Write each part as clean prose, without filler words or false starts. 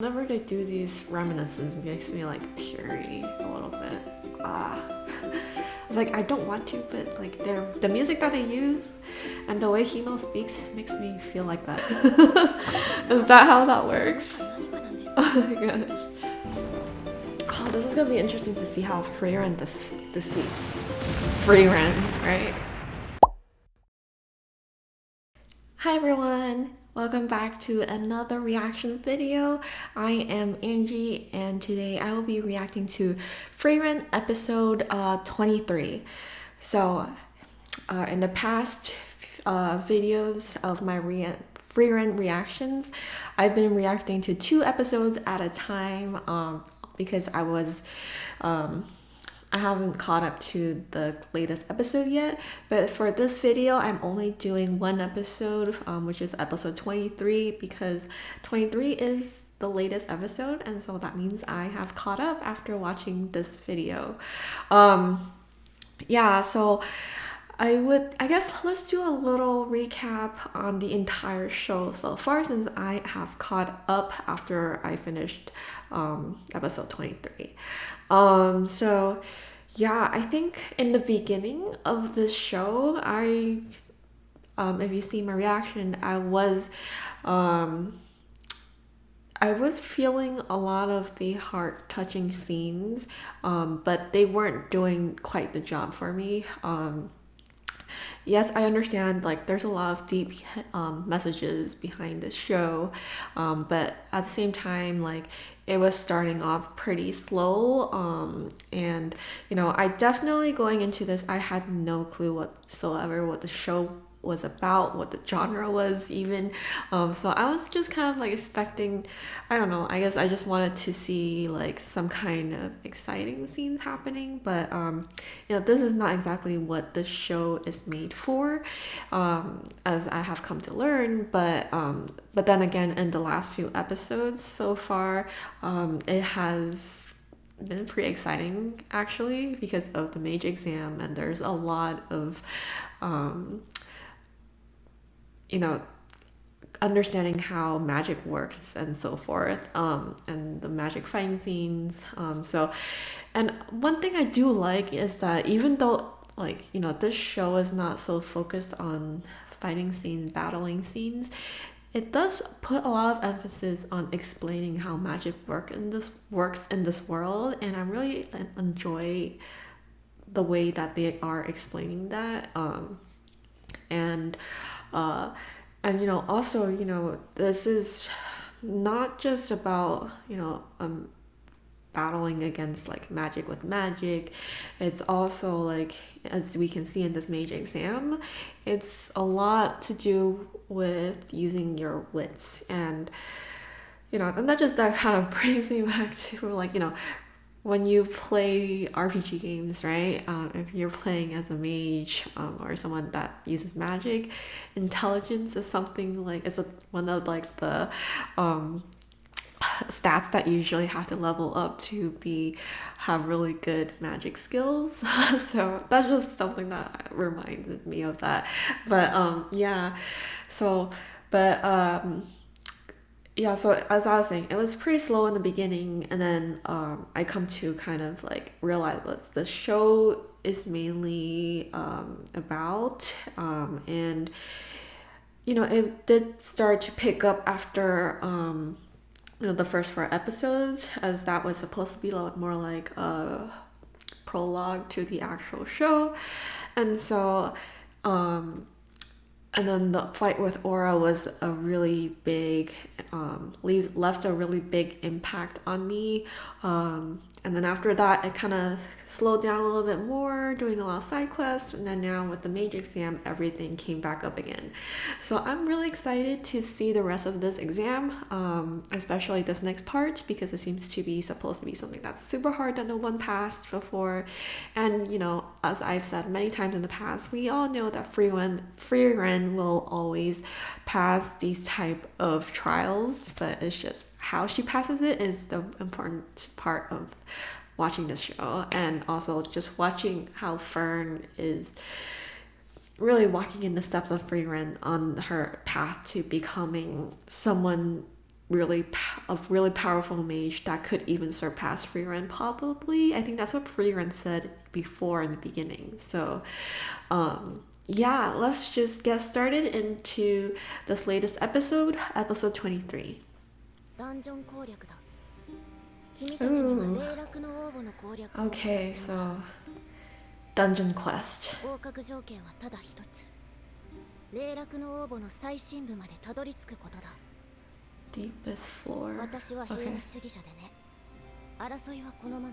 Whenever they do these reminiscences, it makes me like teary a little bit. It's like I don't want to, but like the music that they use and the way Himo speaks makes me feel like that. Is that how that works? Oh my god. Oh, this is gonna be interesting to see how Frieren defeats Frieren, right? Hi everyone! Welcome back to another reaction video. I am Angie and today I will be reacting to Frieren episode 23. So in the past videos of my Frieren reactions, I've been reacting to 2 episodes at a time because I haven't caught up to the latest episode yet, but for this video, I'm only doing 1 episode, which is episode 23, because 23 is the latest episode, and so that means I have caught up after watching this video. Yeah, so I guess let's do a little recap on the entire show so far, since I have caught up after I finished episode 23. So yeah, I think in the beginning of this show, if you see my reaction, I was feeling a lot of the heart-touching scenes, but they weren't doing quite the job for me. Yes, I understand, like, there's a lot of deep messages behind this show, but at the same time, like, it was starting off pretty slow, and, you know, I definitely, going into this, I had no clue whatsoever what the show was about, what the genre was even. So I was just kind of like expecting, I don't know, I guess I just wanted to see like some kind of exciting scenes happening, but you know, this is not exactly what this show is made for, as I have come to learn. But then again, in the last few episodes so far, it has been pretty exciting actually, because of the mage exam, and there's a lot of you know, understanding how magic works and so forth, and the magic fighting scenes. And one thing I do like is that even though, like, you know, this show is not so focused on fighting scenes, battling scenes, it does put a lot of emphasis on explaining how magic works in this world, and I really enjoy the way that they are explaining that. And you know, also, you know, this is not just about, you know, battling against like magic with magic. It's also like, as we can see in this mage exam, it's a lot to do with using your wits, and you know, and that kind of brings me back to, like, you know, when you play RPG games, right? If you're playing as a mage, or someone that uses magic, intelligence is something like, one of like the stats that you usually have to level up to have really good magic skills. So that's just something that reminded me of that. But yeah, so but yeah, so as I was saying, it was pretty slow in the beginning, and then I come to kind of like realize what the show is mainly about, and you know, it did start to pick up after you know, the first 4 episodes, as that was supposed to be more like a prologue to the actual show, and so and then the fight with Aura was a really big, left a really big impact on me. And then after that, it kind of slowed down a little bit more, doing a lot of side quests. And then now with the mage exam, everything came back up again. So I'm really excited to see the rest of this exam, especially this next part, because it seems to be supposed to be something that's super hard that no one passed before. And, you know, as I've said many times in the past, we all know that Frieren will always pass these type of trials, but it's just how she passes it is the important part of watching this show, and also just watching how Fern is really walking in the steps of Frieren on her path to becoming someone a really powerful mage that could even surpass Frieren probably. I think that's what Frieren said before in the beginning. So yeah, let's just get started into this latest episode, episode 23. Ooh. Okay, so dungeon quest. 霊落の応募の最深部までたどり着くことだ。 Deepest floor. 私は平和主義者でね。争いは好まない。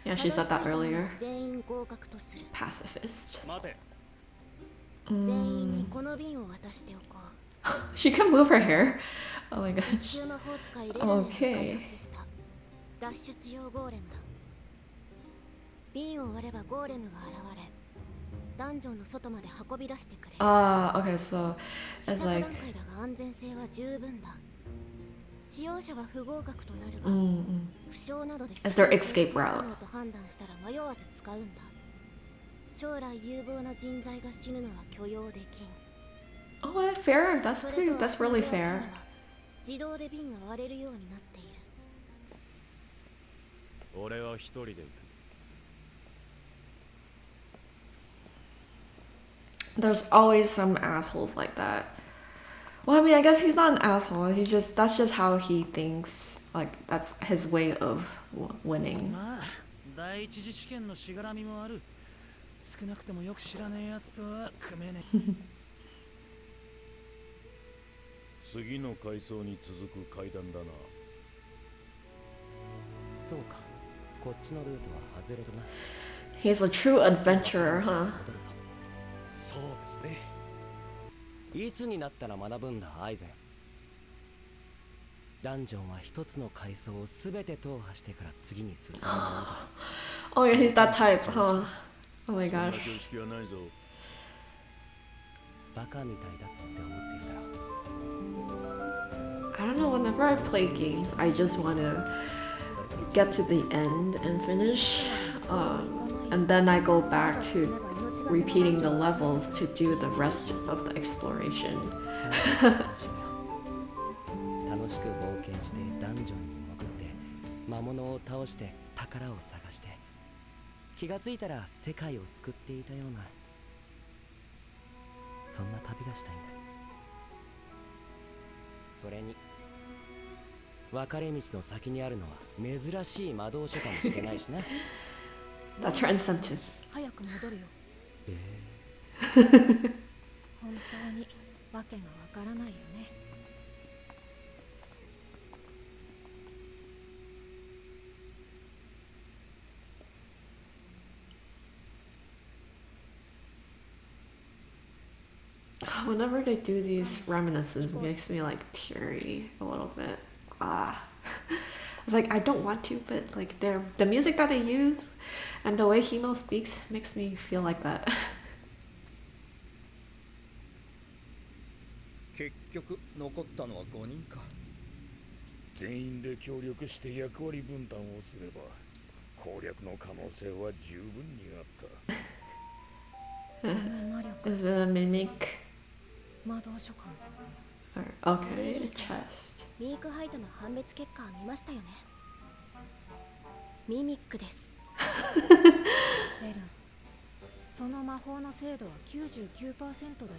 Yeah, she said that earlier. 全員合格とする。 Pacifist. 待て。全員にこの瓶を渡しておこう。 She can move her hair. Oh my gosh. 急魔法使いレレンが Okay. 開発した脱出用ゴーレムだ。瓶を割ればゴーレムが現れ。 ダンジョンの外まで運び出してくれ。Okay, so it's like 段階だが安全性は十分だ。使用者は不合格となるが、負傷などで It's their escape route. と判断したら迷わず使うんだ。将来有望な人材が死ぬのは許容できん。 Oh, fair. That's really fair. 自動で瓶が割れるようになっている。俺は一人で行く。 There's always some assholes like that. Well, I mean, I guess he's not an asshole. That's just how he thinks. Like, that's his way of winning. まあ、第一次試験のしがらみもある。少なくともよく知らねえやつとは組めねえ。次の階層に続く階段だな。そうか。こっちのルートは外れるな。 He's a true adventurer, huh? そうですね。いつになったら学ぶんだ、アイゼン。ダンジョンは一つの階層をすべて踏破してから次に進むものだ。Oh yeah, he's that type, huh? Oh my gosh. 常識はないぞ。バカみたいだって思ってるだろう。 I don't know, whenever I play games, I just want to get to the end and finish. And then I go back to repeating the levels to do the rest of the exploration. 楽しく冒険してダンジョンに潜って魔物を倒して宝を探して気がついたら世界を救っていたようなそんな旅がしたいんだ。それに分かれ道の先にあるのは珍しい魔導書かもしれないしな。 That's her incentive. 早く戻るよ。本当にわけがわからないよね。 Whenever they do these reminiscences, it makes me like teary a little bit. It's like I don't want to, but like the music that they use and the way Himo speaks makes me feel like that. 結局残ったのは5人か。全員で協力して役割分担をすれば攻略の可能性は十分にあった。 Is it a mimic? 魔導書かも。 Or, okay, a chest. ミークハイトの判別結果見ましたよね。ミミックです。エルン、その魔法の精度は 99% だよ。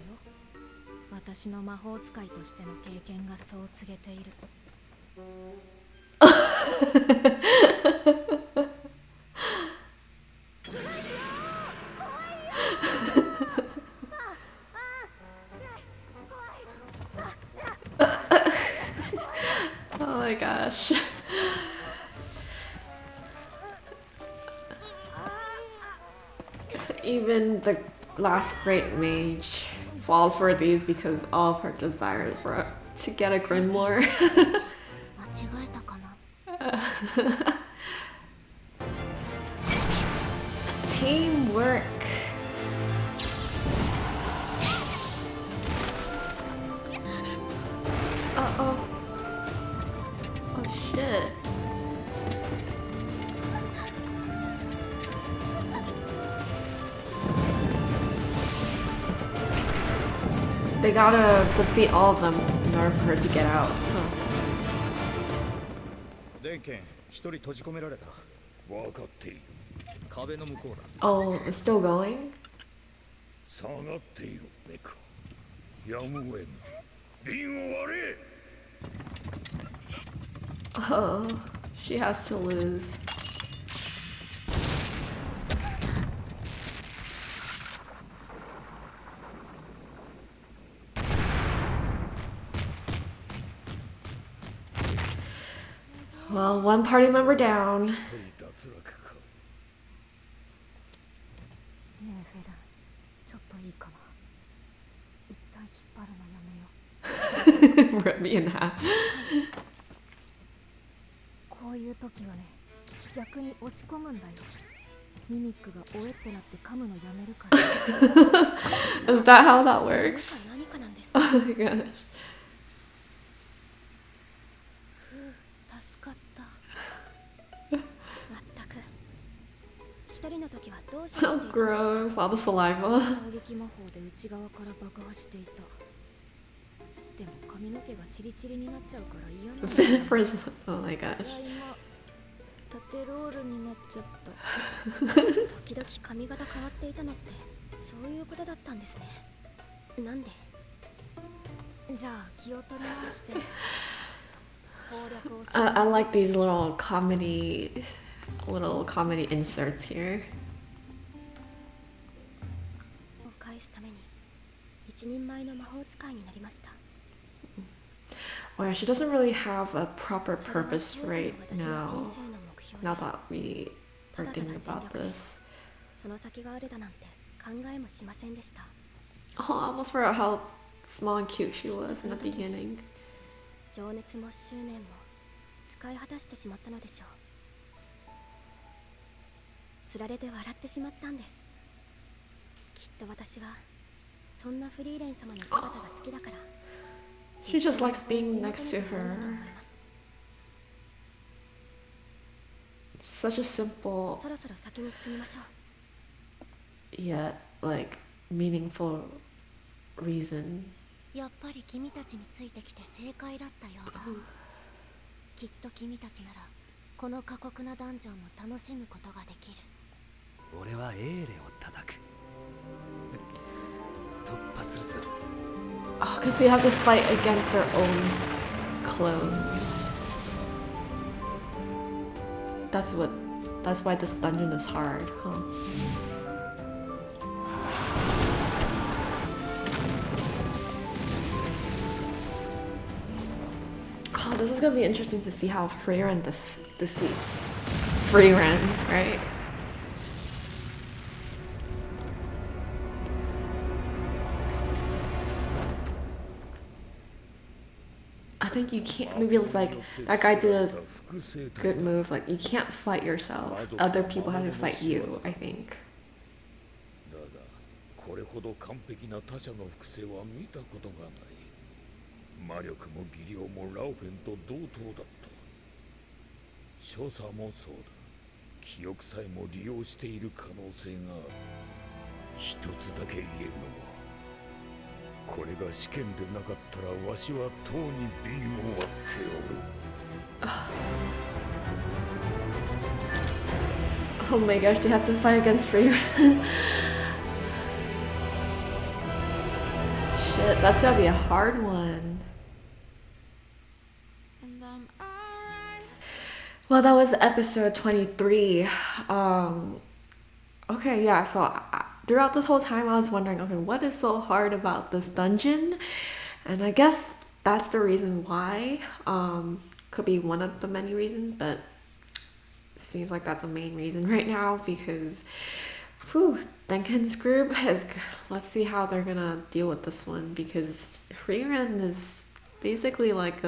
私の魔法使いとしての経験がそう告げている。Oh my gosh. Even the last great mage falls for these because all of her desires for to get a grimoire. 間違えたかな。 Teamwork. Uh-oh. Oh shit. They gotta defeat all of them in order for her to get out. Huh. 電圏一人閉じ込められた。分かっている。壁の向こうだ。Oh, it's still going? 下がっているメカ。やむを得ん。瓶を割れ。 Oh, she has to lose. Well, one party member down. 一人脱落か。ねえフェラン、ちょっといいかな。一旦引っ張るのやめよう。 Rip me in half. こういう時はね、逆に押し込むんだよ。ミミックがおえってなって噛むのやめるから。 Is that how that works? 何かなんです Oh か。 my gosh. 助かった。まったく。一人の時はどうし So gross. All the saliva. 攻撃魔法で内側から爆破していた。でも髪の毛がチリチリになっちゃうから嫌なの。 First, oh my gosh. いや今縦ロールになっちゃった。時々髪型変わっていたのってそういうことだったんですね。なんで？じゃあ気を取り直して攻略をする。 I like these little comedy inserts here. を返すために一人前の魔法使いになりました。 Well, she doesn't really have a proper purpose right now. Now that we are thinking about this. その先があるだなんて考えもしませんでした。 Oh, I almost forgot how small and cute she was in the beginning. 情熱も執念も使い果たしてしまったのでしょう。つられて笑ってしまったんです。きっと私はそんなフリーレン様の姿が好きだから。 She just likes being next to her. Such a simple そろそろ先に進みましょう。 yet like meaningful reason. やっぱり君たちについてきて正解だったようだ。きっと君たちならこの過酷なダンジョンも楽しむことができる。俺はエーレを叩く。突破するぞ。 Oh, because they have to fight against their own clones. That's why this dungeon is hard, huh? Oh, this is gonna be interesting to see how Frieren defeats Frieren, right? I think you can't. Maybe it's like that guy did a good move. Like you can't fight yourself. Other people have to fight you. I think. だがこれほど完璧な他者の複製は見たことがない。魔力も技量もラオフェンと同等だった。所作もそうだ。記憶さえも利用している可能性がある。一つだけ言えるのは、これが試験でなかったらわしはとうに瓶を割っておる。 Oh my gosh, they have to fight against Frieren. Shit, that's gotta be a hard one. Well, that was episode 23. Okay, yeah, so throughout this whole time I was wondering, okay, what is so hard about this dungeon? And I guess that's the reason why. Could be one of the many reasons, but it seems like that's a main reason right now because Denken's group is, let's see how they're gonna deal with this one because Frieren is basically like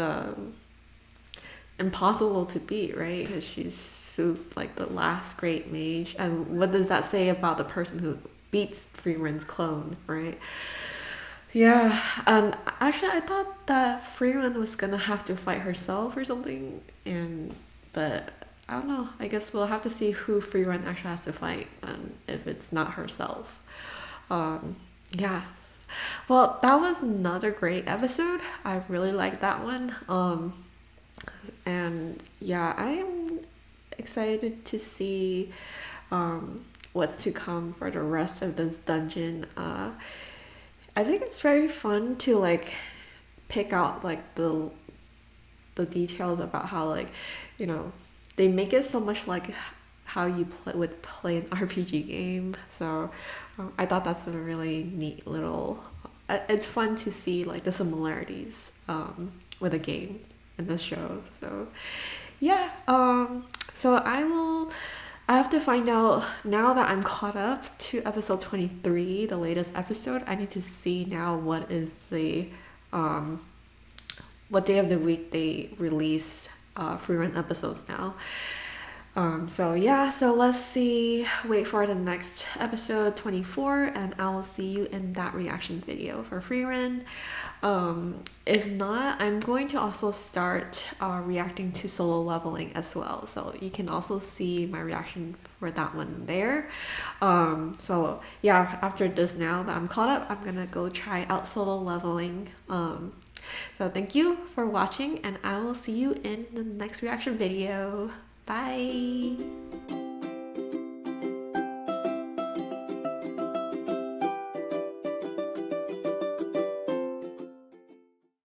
impossible to beat, right? Because she's like the last great mage. And what does that say about the person who beats Frieren's clone, right? Yeah, and actually I thought that Frieren was gonna have to fight herself or something, but I don't know. I guess we'll have to see who Frieren actually has to fight, and if it's not herself. Yeah. Well, that was another great episode. I really liked that one. And yeah, I am excited to see what's to come for the rest of this dungeon. I think it's very fun to like pick out like the details about how like you know they make it so much like how you would play an RPG game. So I thought that's a really neat little. It's fun to see like the similarities with a game in the show. So yeah, so I have to find out now that I'm caught up to episode 23, the latest episode. I need to see now what is the what day of the week they released Frieren episodes now. So yeah, so let's see. Wait for the next episode 24, and I will see you in that reaction video for Frieren. If not, I'm going to also start reacting to Solo Leveling as well. So you can also see my reaction for that one there. So yeah, after this now that I'm caught up, I'm gonna go try out Solo Leveling. So thank you for watching, and I will see you in the next reaction video. Bye!